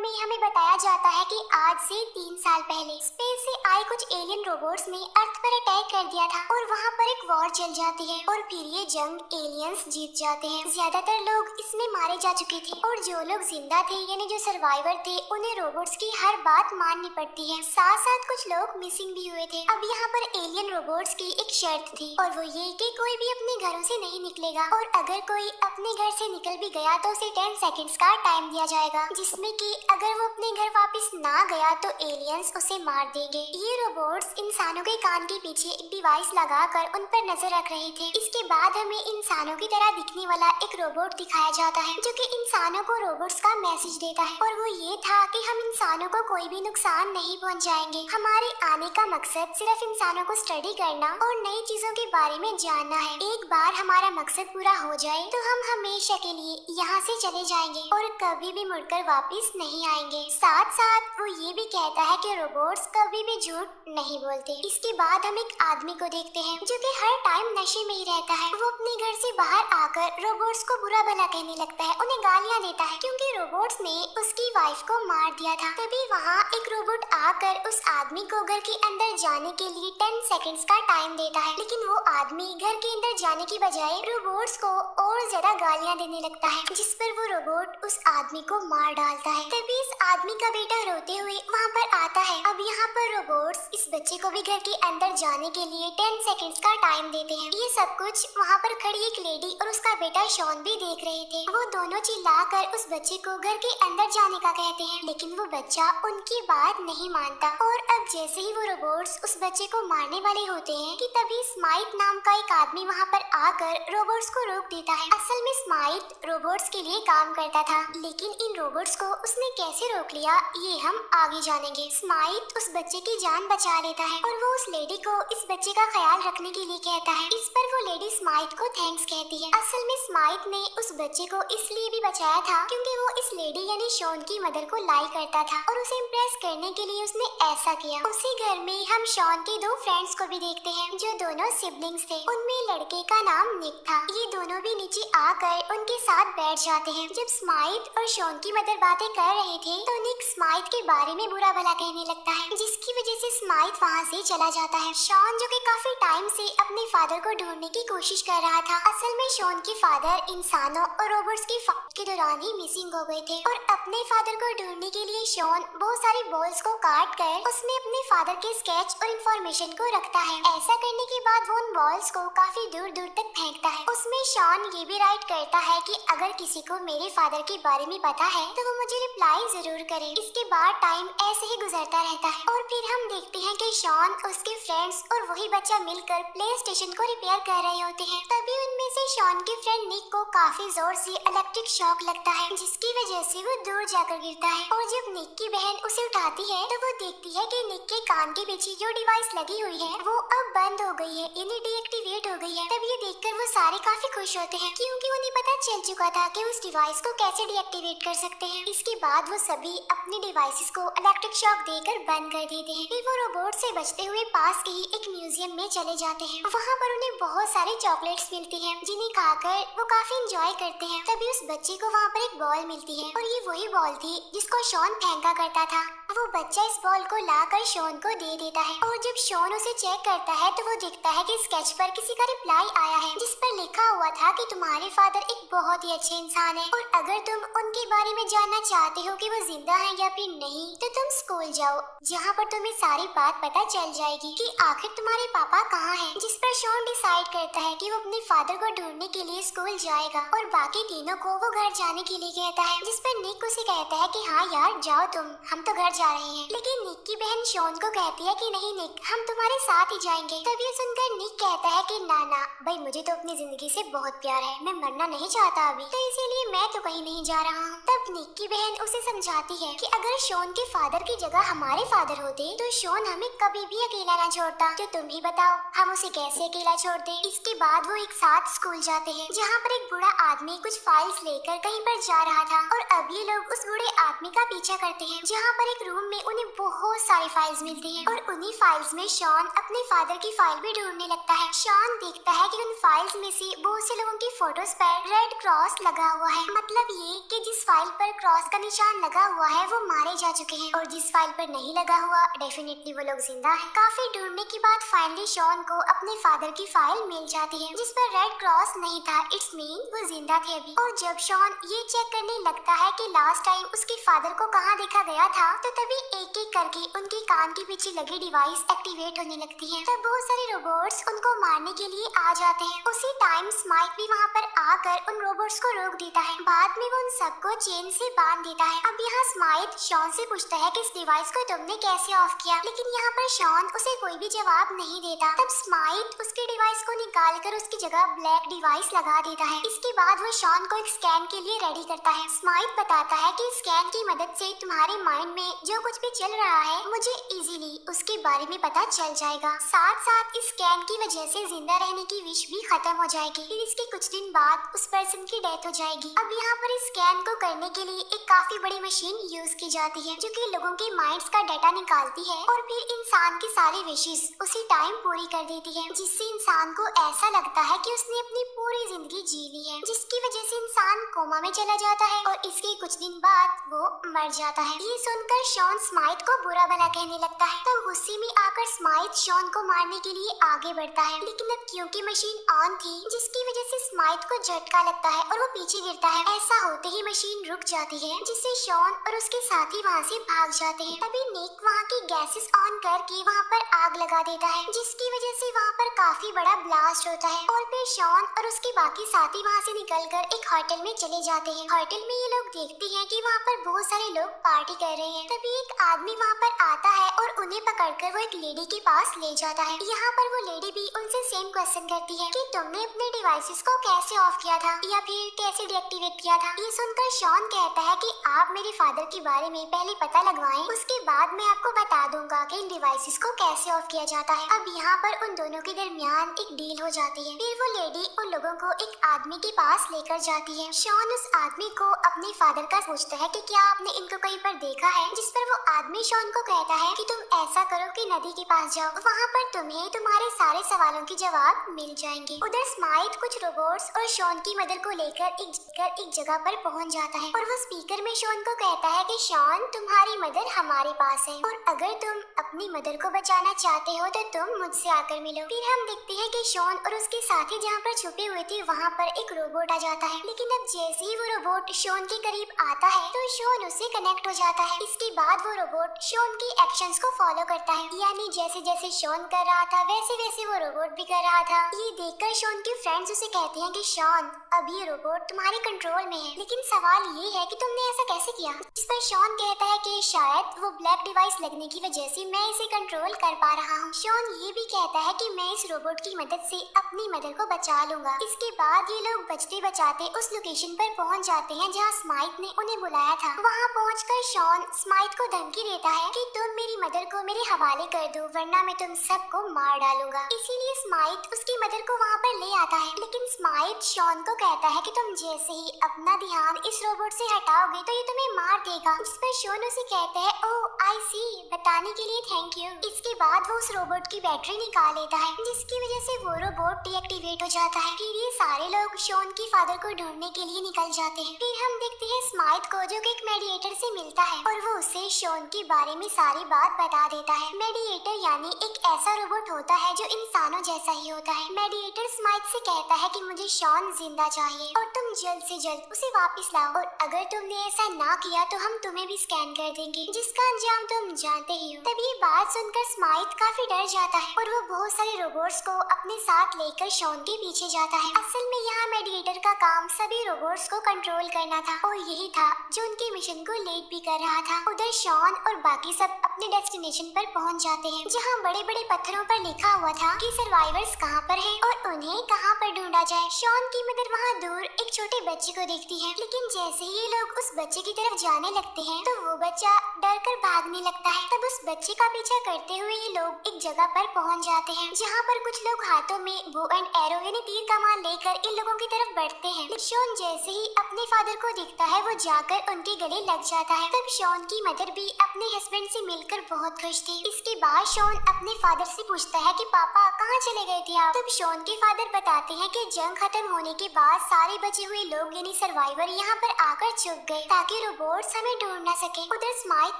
में हमें बताया जाता है कि आज से 3 साल पहले स्पेस से आए कुछ एलियन रोबोट्स ने अर्थ पर अटैक कर दिया था और वहाँ पर एक वॉर चल जाती है और फिर ये जंग एलियंस जीत जाते हैं। ज्यादातर लोग इसमें मारे जा चुके थे और जो लोग जिंदा थे यानी जो सर्वाइवर थे उन्हें रोबोट्स की हर बात माननी पड़ती है। साथ साथ कुछ लोग मिसिंग भी हुए थे। अब यहाँ पर एलियन रोबोट्स की एक शर्त थी और वो ये कि कोई भी अपने घरों से नहीं निकलेगा और अगर कोई अपने घर से निकल भी गया तो उसे 10 सेकंड्स का टाइम दिया जाएगा, जिसमें कि अगर वो अपने घर वापस ना गया तो एलियंस उसे मार देंगे। ये रोबोट्स इंसानों के कान के पीछे एक डिवाइस लगाकर उन पर नजर रख रहे थे। इसके बाद हमें इंसानों की तरह दिखने वाला एक रोबोट दिखाया जाता है जो कि इंसानों को रोबोट्स का मैसेज देता है और वो ये था कि हम इंसानों को कोई भी नुकसान नहीं पहुंचाएंगे। हमारे आने का मकसद सिर्फ इंसानों को स्टडी करना और नई चीजों के बारे में जानना है। एक बार हमारा मकसद पूरा हो जाए तो हम हमेशा के लिए यहाँ से चले जाएंगे और कभी भी मुड़कर वापस नहीं आएंगे। साथ साथ वो ये भी कहता है कि रोबोट्स कभी भी झूठ नहीं बोलते। इसके बाद हम एक आदमी को देखते हैं जो कि हर टाइम नशे में ही रहता है। वो अपने घर से बाहर आकर रोबोट्स को बुरा भला कहने लगता है, उन्हें गालियाँ देता है क्योंकि रोबोट्स ने उसकी वाइफ को मार दिया था। तभी वहाँ एक रोबोट आकर उस आदमी को घर के अंदर जाने के लिए 10 सेकंड्स का टाइम देता है, लेकिन वो आदमी घर के अंदर जाने की बजाय रोबोट्स को और ज्यादा गालियाँ देने लगता है, जिस पर वो रोबोट उस आदमी को मार डालता है। तभी इस आदमी का बेटा रोते हुए वहाँ पर आता है। अब यहाँ पर रोबोट्स इस बच्चे को भी घर के अंदर जाने के लिए 10 सेकंड्स का टाइम देते हैं। ये सब कुछ वहाँ पर खड़ी एक लेडी और उसका बेटा शॉन भी देख रहे थे। वो दोनों चिल्लाकर उस बच्चे को घर के अंदर जाने का कहते हैं, लेकिन वो बच्चा उनकी बात नहीं मानता। और अब जैसे ही वो रोबोट्स उस बच्चे को मारने वाले होते हैं कि तभी स्माइट नाम का एक आदमी वहाँ पर आकर रोबोट्स को रोक देता है। असल में स्माइट रोबोट्स के लिए काम करता था, लेकिन इन रोबोट्स को उसने कैसे रोक लिया ये हम आगे जानेंगे। स्माइट उस बच्चे की जान बचा लेता है और वो उस लेडी को इस बच्चे का ख्याल रखने के लिए कहता है। इस पर वो लेडी स्माइट को थैंक्स कहती है। असल में स्माइट ने उस बच्चे को इसलिए भी बचाया था क्योंकि वो इस लेडी यानी शॉन की मदर को लाई करता था और उसे इम्प्रेस करने के लिए उसने ऐसा किया। उसी घर में हम शॉन के 2 फ्रेंड्स को भी देखते हैं जो दोनों सिबलिंग्स थे। उनमें लड़के का नाम निक था। ये दोनों भी नीचे आकर उनके साथ बैठ जाते हैं। जब स्माइट और शॉन की मदर बातें कर रहे थे तो निक स्माइट के बारे में बुरा भला कहने लगता है, जिसकी वजह से स्माइट वहाँ से चला जाता है। शॉन जो कि काफी टाइम से अपने फादर को ढूंढने की कोशिश कर रहा था। असल में शॉन के फादर इंसानों और रोबोट्स की फाइट के दौरान ही मिसिंग हो गए थे और अपने फादर को ढूंढने के लिए शॉन बहुत सारी बॉल्स को काट कर उसमें अपने फादर के स्केच और इंफॉर्मेशन को रखता है। ऐसा करने के बाद वो उन बॉल्स को काफी दूर दूर तक फेंकता है। उसमें शॉन ये भी राइट करता है कि अगर किसी को मेरे फादर के बारे में पता है तो वो मुझे रिप्लाई जरूर करे। इसके बाद टाइम ऐसे ही गुजरता रहता है और फिर हम देखते हैं कि शॉन, उसके फ्रेंड्स और वही बच्चा मिलकर प्ले स्टेशन को रिपेयर कर रहे होते हैं। तभी उनमें से शॉन के फ्रेंड निक को काफी जोर से इलेक्ट्रिक शॉक लगता है, जिसकी वजह से वो दूर जाकर गिरता है और जब निक की बहन उसे उठाती है तो वो देखती है कि निक के कान के पीछे जो डिवाइस लगी हुई है वो अब बंद हो गई है, यानी डीएक्टिवेट हो गई है। तब ये देखकर वो सारे काफी खुश होते हैं क्योंकि उन्हें पता चल चुका था कि उस डिवाइस को कैसे डीएक्टिवेट कर सकते हैं। इसके बाद वो सभी अपने डिवाइसेस को इलेक्ट्रिक शॉक देकर बंद कर देते हैं। फिर वो रोबोट से बचते हुए पास के ही एक म्यूजियम में चले जाते हैं। वहाँ पर उन्हें बहुत सारे चॉकलेट्स मिलती हैं जिन्हें खाकर वो काफी इंजॉय करते हैं। तभी उस बच्चे को वहाँ पर एक बॉल मिलती है और ये वही बॉल थी जिसको शॉन फेंका करता था। वो बच्चा इस बॉल को लाकर शॉन को दे देता है और जब शॉन उसे चेक करता है तो वो देखता है कि स्केच पर किसी का रिप्लाई आया है जिस पर लिखा हुआ था कि तुम्हारे फादर एक बहुत ही अच्छे इंसान है और अगर तुम उनके बारे में जानना चाहते हो कि वो जिंदा है या फिर नहीं तो तुम स्कूल जाओ, जहाँ पर तुम्हें सारी बात पता चल जाएगी कि आखिर तुम्हारे पापा कहाँ हैं। जिस पर शॉन डिसाइड करता है कि वो अपने फादर को ढूंढने के लिए स्कूल जाएगा और बाकी तीनों को वो घर जाने के लिए कहता है, जिस पर निक उसे कहता है कि हाँ यार जाओ तुम, हम तो घर जा रहे हैं। लेकिन निक की बहन शॉन को कहती है कि नहीं निक, हम तुम्हारे साथ ही जाएंगे। तभी सुनकर निक कहता है कि ना भाई, मुझे तो अपनी जिंदगी से बहुत प्यार है, मैं मरना नहीं चाहता अभी, तो इसीलिए मैं तो कहीं नहीं जा रहा हूँ। तब निक की बहन उसे समझाती है कि अगर शॉन के फादर की जगह हमारे फादर होते तो शॉन हमें कभी भी अकेला ना छोड़ता, तो तुम ही बताओ हम उसे कैसे अकेला छोड़ते। इसके बाद वो एक साथ स्कूल जाते हैं जहाँ पर एक बूढ़ा आदमी कुछ फाइल्स लेकर कहीं पर जा रहा था और अब ये लोग उस बूढ़े आदमी का पीछा करते हैं, जहाँ पर एक रूम में उन्हें बहुत सारी फाइल्स मिलती हैं और उन्हीं फाइल्स में शॉन अपने फादर की फाइल भी ढूंढने लगता है। शॉन देखता है कि उन फाइल्स में से बहुत से लोगों की फोटोज पर रेड क्रॉस लगा हुआ है, मतलब ये कि जिस फाइल पर क्रॉस का निशान लगा हुआ है वो मारे जा चुके हैं और जिस फाइल पर नहीं लगा हुआ डेफिनेटली वो लोग जिंदा है। काफी ढूंढने के बाद फाइनली शॉन को अपने फादर की फाइल मिल जाती है जिस पर रेड क्रॉस नहीं था। इट्स मीन वो जिंदा थे अभी। और जब शॉन ये चेक करने लगता है कि लास्ट टाइम उसके फादर को कहाँ देखा गया था, तो तभी एक एक करके उनके कान के पीछे लगी डिवाइस एक्टिवेट होने लगती है। तब बहुत सारे रोबोट्स उनको मारने के लिए आ जाते हैं। उसी टाइम स्माइक भी वहाँ पर आकर उन रोबोट्स को रोक देता है। बाद में वो उन सबको चेन से बांध देता है। अब यहाँ स्माइक शॉन से पूछता है कि इस डिवाइस को तुमने कैसे ऑफ किया, लेकिन यहाँ पर शॉन उसे कोई भी जवाब नहीं देता। तब स्माइक उसके डिवाइस को निकाल कर उसकी जगह ब्लैक डिवाइस लगा देता है। इसके बाद वो शॉन को एक स्कैन के लिए रेडी करता है। स्माइक बताता है कि स्कैन की मदद से तुम्हारे माइंड में जो कुछ भी चल रहा है मुझे इजीली उसके बारे में पता चल जाएगा। साथ साथ इस स्कैन की वजह से जिंदा रहने की विश भी खत्म हो जाएगी। फिर इसके कुछ दिन बाद उस पर्सन की डेथ हो जाएगी। अब यहाँ पर इस स्कैन को करने के लिए एक काफी बड़ी मशीन यूज की जाती है जो कि लोगों के माइंड्स का डाटा निकालती है और फिर इंसान की सारी विशेष उसी टाइम पूरी कर देती है, जिससे इंसान को ऐसा लगता है कि उसने अपनी पूरी जिंदगी जी ली है, जिसकी वजह से इंसान कोमा में चला जाता है और इसके कुछ दिन बाद वो मर जाता है। ये सुनकर शॉन स्माइट को बुरा भला कहने लगता है। तब गुस्से में आकर स्माइट शॉन को मारने के लिए आगे बढ़ता है, लेकिन अब क्योंकि मशीन ऑन थी जिसकी वजह से स्माइट को झटका लगता है और वो पीछे गिरता है। ऐसा होते ही मशीन रुक जाती है जिससे शॉन और उसके साथी वहाँ से भाग जाते हैं। तभी निक वहाँ की गैसेस ऑन करके वहाँ पर आग लगा देता है, जिसकी वजह से वहाँ पर काफी बड़ा ब्लास्ट होता है और फिर शॉन और उसके बाकी साथी वहाँ से निकलकर एक होटल में चले जाते हैं। होटल में ये लोग देखते हैं कि वहाँ पर बहुत सारे लोग पार्टी कर रहे हैं। तभी एक आदमी वहाँ पर आता है और उन्हें पकड़कर वो एक लेडी के पास ले जाता है। यहाँ पर वो लेडी भी उनसे सेम क्वेश्चन करती है कि तुमने अपने डिवाइसेस को कैसे ऑफ किया था या फिर कैसे डीएक्टिवेट किया था। ये सुनकर शॉन कहता है कि आप मेरे फादर के बारे में पहले पता लगवाएं, उसके बाद मैं आपको बता दूंगा कि इन डिवाइसेस को कैसे ऑफ किया जाता है। अब यहाँ पर उन दोनों के दरमियान एक डील हो जाती है। फिर वो लेडी उन लोगों को एक आदमी के पास लेकर जाती है। शॉन उस आदमी को अपने फादर का पूछता है कि क्या आपने इनको कहीं पर देखा है, जिस पर वो आदमी शॉन को कहता है कि तुम ऐसा करो कि नदी के पास जाओ, वहाँ पर तुम्हें तुम्हारे सारे सवालों के जवाब मिल जाएंगे। उधर स्माइट कुछ रोबोट्स और शॉन की मदर को लेकर एक जगह पर पहुँच जाता है और वो स्पीकर में शॉन को कहता है कि शॉन तुम्हारी मदर हमारे पास है और अगर तुम अपनी मदर को बचाना चाहते हो तो तुम मुझसे आकर मिलो। फिर हम देखते हैं कि शॉन और उसके साथी जहाँ पर छुपे हुए थे वहाँ पर एक रोबोट आ जाता है, लेकिन अब जैसे ही वो रोबोट शॉन के करीब आता है तो शॉन उससे कनेक्ट हो जाता है। इसके बाद वो रोबोट शॉन की एक्शंस को फॉलो करता है, यानी जैसे जैसे शॉन कर रहा था वैसे वैसे वो रोबोट भी कर रहा था। ये देखकर शॉन के फ्रेंड्स उसे कहते हैं कि शॉन अब ये रोबोट तुम्हारे कंट्रोल में है, लेकिन सवाल ये है कि तुमने ऐसा कैसे किया। जिस पर शॉन कहता है कि शायद वो ब्लैक डिवाइस लगने की वजह से मैं इसे कंट्रोल कर पा रहा हूँ। शॉन ये भी कहता है कि मैं इस रोबोट की मदद से अपनी मदर को बचा लूंगा। इसके बाद ये लोग बचते बचाते उस लोकेशन पर पहुँच जाते हैं जहाँ स्माइट ने उन्हें बुलाया था। वहाँ पहुँचकर शॉन स्माइट को धमकी देता है कि तुम मेरी मदर को मेरे हवाले कर दो वरना मैं तुम सबको मार डालूंगा। इसीलिए स्माइट उसकी मदर को वहाँ पर ले आता है, लेकिन स्माइट शॉन को कहता है कि तुम जैसे ही अपना ध्यान इस रोबोट से हटाओगे तो ये तुम्हें मार देगा। जिस पर शॉन उसे कहता है ओह आई सी, बताने के लिए थैंक यू। इसके बाद वो उस रोबोट की बैटरी निकाल लेता है, जिसकी वजह से वो रोबोट डीएक्टिवेट हो जाता है। फिर ये सारे लोग शॉन के फादर को ढूंढने के लिए निकल जाते हैं। फिर हम देखते हैं स्माइट को जो कि एक मेडिएटर से मिलता है और वो उसे शॉन के बारे में सारी बात बता देता है। मेडिएटर यानी एक ऐसा रोबोट होता है जो इंसानों जैसा ही होता है। मेडिएटर स्माइट से कहता है कि मुझे शॉन जिंदा चाहिए और तुम जल्द से जल्द उसे वापस लाओ, और अगर तुमने ऐसा ना किया तो हम तुम्हें भी स्कैन कर देंगे, जिसका अंजाम तुम जानते ही हो। तब ये बात सुनकर स्माइट काफी डर जाता है और वो बहुत सारे रोबोट्स को अपने साथ लेकर शॉन के पीछे जाता है। असल में यहाँ मेडिएटर का काम सभी रोबोट्स को कंट्रोल करना था और यही था जो उनके मिशन को लेट भी कर रहा था। उधर शॉन और बाकी सब अपने डेस्टिनेशन पर पहुँच जाते हैं, जहाँ बड़े बड़े पत्थरों पर लिखा हुआ था कि सर्वाइवर्स कहाँ पर हैं और उन्हें कहाँ पर ढूंढा जाए। शॉन की मदर वहाँ दूर एक छोटे बच्चे को देखती है, लेकिन जैसे ही ये लोग उस बच्चे की तरफ जाने लगते हैं तो वो बच्चा डर कर भागने लगता है। तब उस बच्चे का पीछा करते हुए ये लोग एक जगह पर पहुँच जाते हैं, जहाँ पर कुछ लोग हाथों में बो एंड एरो यानी तीर कमान लेकर इन लोगों की तरफ बढ़ते हैं। शॉन जैसे ही अपने फादर को दिखता है वो जाकर उनके गले लग जाता है। तब शॉन की मदर भी अपने हस्बैंड से मिलकर बहुत खुश थी। इसके बाद शॉन अपने फादर से पूछता है कि पापा कहाँ चले गए थे आप। तब शॉन के फादर बताते हैं कि जंग खत्म होने के बाद सारे बचे हुए लोग यानी सर्वाइवर यहाँ पर आकर छुप गए ताकि रोबोट्स हमें ढूंढ न सके। उधर स्माइथ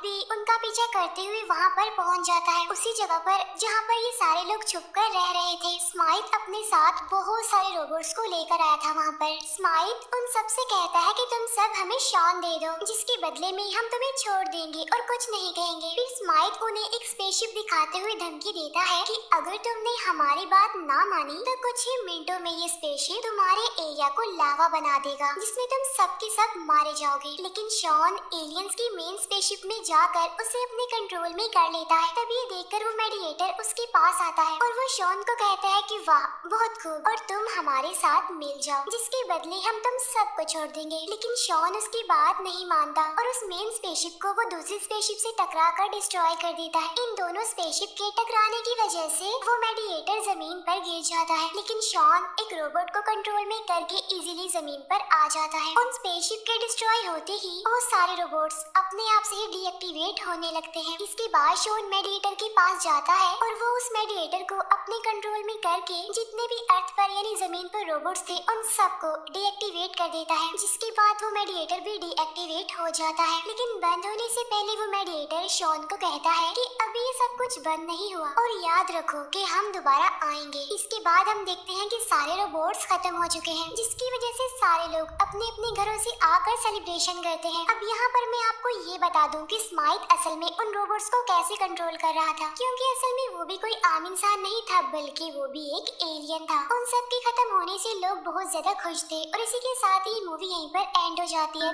भी उनका पीछा करते हुए वहाँ पर पहुँच जाता है, उसी जगह पर जहाँ पर ये सारे लोग छुपकर रह रहे थे। स्माइथ अपने साथ बहुत सारे रोबोट्स को लेकर आया था वहाँ पर। स्माइथ उन सबसे कहता है कि तुम सब हमें शॉन दे दो, जिसके बदले में हम तुम्हें छोड़ देंगे और कुछ नहीं कहेंगे। फिर स्माइथ उन्हें एक स्पेसशिप दिखाते हुए धमकी देता है कि अगर तुमने हमारी बात ना मानी तो कुछ ही मिनटों में ये स्पेसशिप तुम्हारे एरिया को लावा बना देगा, जिसमें तुम सब के सब मारे जाओगे। लेकिन शॉन एलियंस की मेन स्पेसशिप में जाकर उसे अपने कंट्रोल में कर लेता है। तभी ये देखकर वो मेडिएटर उसके पास आता है और वो शॉन को कहता है कि वाह बहुत खूब, और तुम हमारे साथ मिल जाओ, जिसके बदले हम तुम सबको छोड़ देंगे। लेकिन शॉन उसकी बात नहीं मानता और उस मेन स्पेसशिप को वो दूसरी स्पेसशिप से टकरा कर डिस्ट्रॉय कर देता है। इन दोनों स्पेसशिप के टकराने की वजह से वो मेडिएटर जमीन पर गिर जाता है, लेकिन शॉन एक रोबोट को कंट्रोल में करके इजीली जमीन पर आ जाता है। उन स्पेसशिप के डिस्ट्रॉय होते ही बहुत सारे रोबोट्स अपने आप से ही डीएक्टिवेट होने लगते हैं। इसके बाद शॉन मेडिएटर के पास जाता है और वो उस मेडिएटर को अपने कंट्रोल में करके जितने भी अर्थ पर यानी जमीन पर रोबोट्स थे उन सबको डीएक्टिवेट कर देता है, जिसके बाद वो मेडिएटर भी डीएक्टिवेट हो जाता है। लेकिन बंद होने से पहले वो मेडिएटर शॉन को कहता है कि अभी ये सब कुछ बंद नहीं हुआ और याद रखो कि हम दोबारा आएंगे। इसके बाद हम देखते हैं कि सारे रोबोट्स खत्म हो चुके हैं, जिसकी वजह से सारे लोग अपने अपने घरों से आकर सेलिब्रेशन करते हैं। अब यहाँ पर मैं आपको ये बता दूं कि स्माइथ असल में उन रोबोट्स को कैसे कंट्रोल कर रहा था, क्योंकि असल में वो भी कोई आम इंसान नहीं था, बल्कि वो भी एक एलियन था। उन सब के खत्म होने से लोग बहुत ज्यादा खुश थे और इसी के साथ ही मूवी यहीं पर एंड हो जाती है।